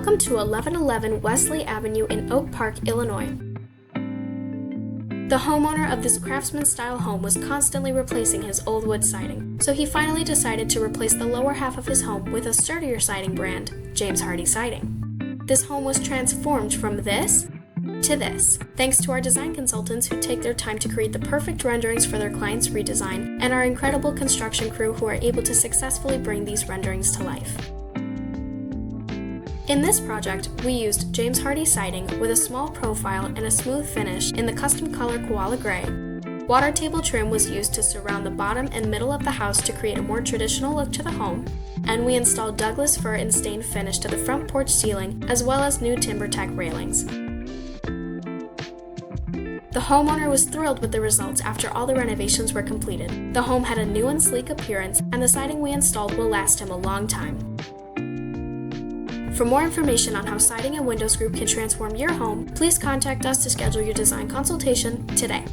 Welcome to 1111 Wesley Avenue in Oak Park, Illinois. The homeowner of this Craftsman-style home was constantly replacing his old wood siding, so he finally decided to replace the lower half of his home with a sturdier siding brand, James Hardie siding. This home was transformed from this to this, thanks to our design consultants who take their time to create the perfect renderings for their clients' redesign, and our incredible construction crew who are able to successfully bring these renderings to life. In this project, we used James Hardie siding with a small profile and a smooth finish in the custom color Koala gray. Water table trim was used to surround the bottom and middle of the house to create a more traditional look to the home, and we installed Douglas fir and stained finish to the front porch ceiling, as well as new TimberTech railings. The homeowner was thrilled with the results after all the renovations were completed. The home had a new and sleek appearance, and the siding we installed will last him a long time. For more information on how Siding and Windows Group can transform your home, please contact us to schedule your design consultation today.